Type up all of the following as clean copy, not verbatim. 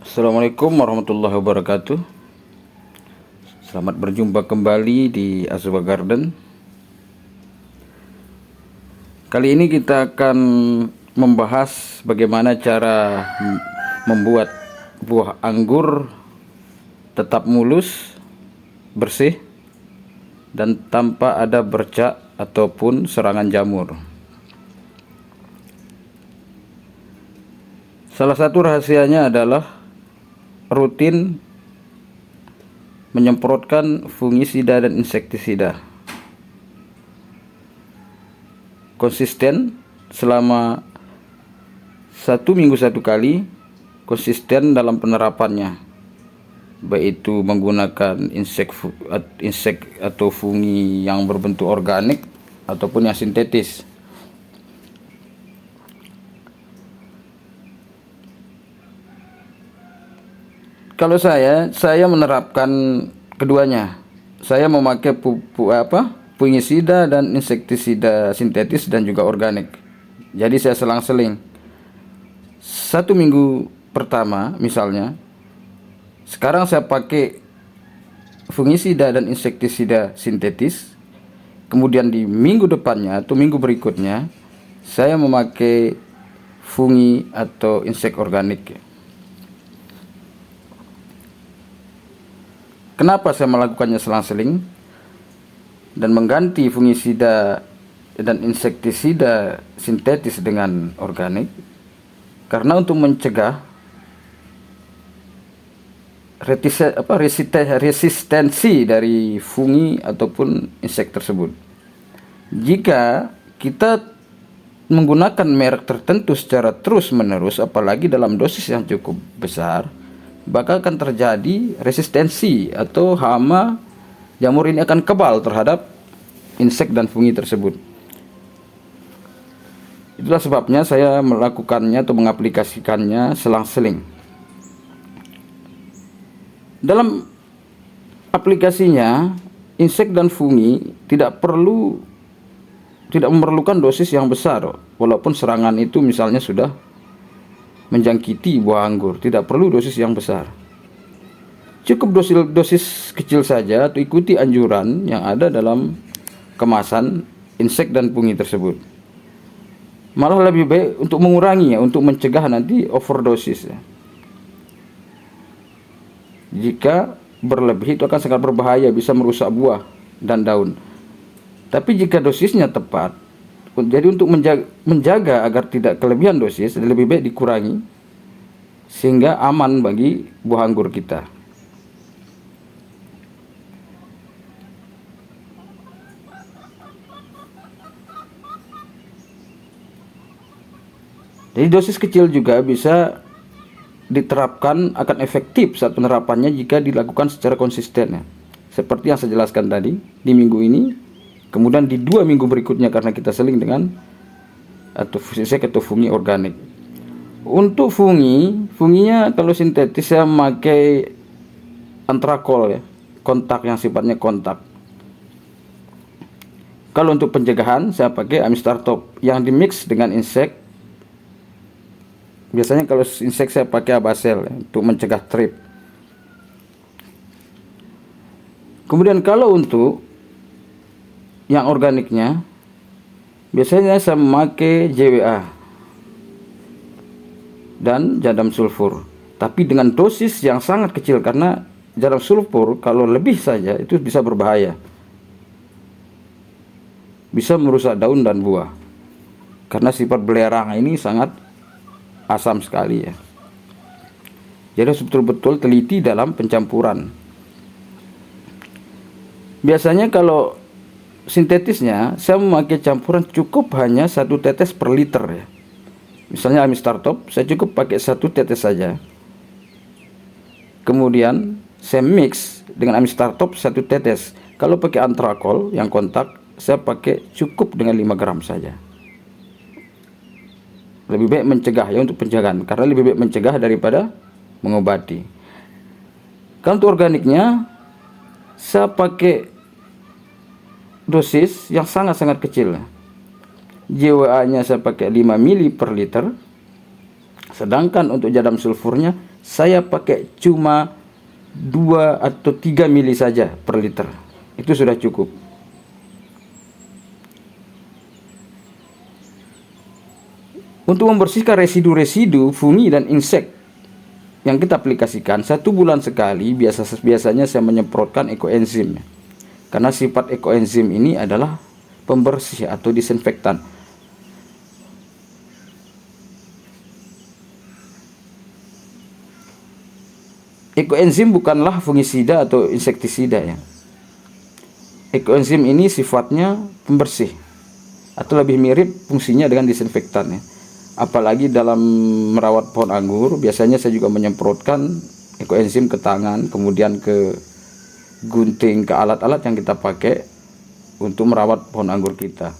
Assalamualaikum warahmatullahi wabarakatuh. Selamat berjumpa kembali di Azwa Garden. Kali ini kita akan membahas bagaimana cara membuat buah anggur tetap mulus, bersih, dan tanpa ada bercak ataupun serangan jamur. Salah satu rahasianya adalah rutin menyemprotkan fungisida dan insektisida. Konsisten selama 1 minggu 1 kali, konsisten dalam penerapannya, baik itu menggunakan insek atau fungi yang berbentuk organik ataupun yang sintetis. Kalau saya menerapkan keduanya. Saya memakai fungisida dan insektisida sintetis dan juga organik. Jadi saya selang-seling. 1 minggu pertama misalnya, sekarang saya pakai fungisida dan insektisida sintetis. Kemudian di minggu depannya atau minggu berikutnya, saya memakai fungi atau insek organik. Kenapa saya melakukannya selang-seling dan mengganti fungisida dan insektisida sintetis dengan organik? Karena untuk mencegah resistensi dari fungi ataupun insek tersebut. Jika kita menggunakan merek tertentu secara terus-menerus, apalagi dalam dosis yang cukup besar, bakal akan terjadi resistensi atau hama jamur ini akan kebal terhadap insek dan fungi tersebut. Itulah sebabnya saya melakukannya atau mengaplikasikannya selang-seling. Dalam aplikasinya, insek dan fungi tidak memerlukan dosis yang besar, walaupun serangan itu misalnya sudah menjangkiti buah anggur, tidak perlu dosis yang besar. Cukup dosis kecil saja atau ikuti anjuran yang ada dalam kemasan insek dan fungi tersebut. Malah lebih baik untuk mengurangi untuk mencegah nanti overdosis. Jika berlebih itu akan sangat berbahaya, bisa merusak buah dan daun. Tapi jika dosisnya tepat, jadi untuk menjaga agar tidak kelebihan dosis, lebih baik dikurangi sehingga aman bagi buah anggur kita. Jadi dosis kecil juga bisa diterapkan, akan efektif saat penerapannya jika dilakukan secara konsisten, seperti yang saya jelaskan tadi di minggu ini. Kemudian di 2 minggu berikutnya karena kita seling dengan atau fungi organik. Untuk funginya kalau sintetis saya memakai antrakol kontak yang sifatnya kontak. Kalau untuk pencegahan saya pakai Amistar Top yang dimix dengan insek. Biasanya kalau insek saya pakai Abasel untuk mencegah trip. Kemudian kalau untuk yang organiknya, biasanya saya memakai JWA dan jadam sulfur, tapi dengan dosis yang sangat kecil, karena jadam sulfur kalau lebih saja itu bisa berbahaya, bisa merusak daun dan buah, karena sifat belerang ini sangat asam sekali. Jadi harus betul-betul teliti dalam pencampuran. Biasanya kalau sintetisnya saya memakai campuran cukup hanya 1 tetes per liter. Misalnya Amistar Top saya cukup pakai 1 tetes saja. Kemudian saya mix dengan Amistar Top 1 tetes. Kalau pakai antrakol yang kontak, saya pakai cukup dengan 5 gram saja. Lebih baik mencegah untuk pencegahan, karena lebih baik mencegah daripada mengobati. Kalau untuk organiknya saya pakai dosis yang sangat-sangat kecil. JWA nya saya pakai 5 mili per liter. Sedangkan untuk jadam sulfurnya saya pakai cuma 2 atau 3 mili saja per liter. Itu sudah cukup. Untuk membersihkan residu-residu fungi dan insek yang kita aplikasikan 1 bulan sekali, biasanya saya menyemprotkan ekoenzim. Karena sifat ekoenzim ini adalah pembersih atau disinfektan. Ekoenzim bukanlah fungisida atau insektisida ya. Ekoenzim ini sifatnya pembersih atau lebih mirip fungsinya dengan disinfektan ya. Apalagi dalam merawat pohon anggur, biasanya saya juga menyemprotkan ekoenzim ke tangan, kemudian ke gunting, ke alat-alat yang kita pakai untuk merawat pohon anggur kita.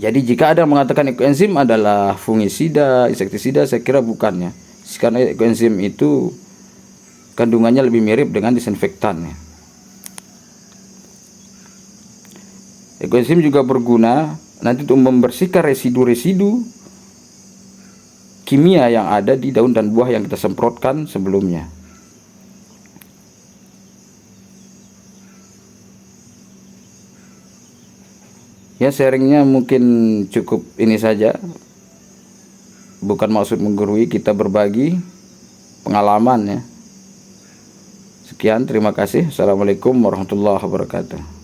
Jadi jika ada yang mengatakan ekoenzim adalah fungisida, insektisida, saya kira bukannya. Karena ekoenzim itu kandungannya lebih mirip dengan disinfektan ya. Ekoenzim juga berguna nanti untuk membersihkan residu-residu kimia yang ada di daun dan buah yang kita semprotkan sebelumnya. Ya, sharingnya mungkin cukup ini saja. Bukan maksud menggurui, kita berbagi pengalaman ya. Sekian, terima kasih. Assalamualaikum warahmatullahi wabarakatuh.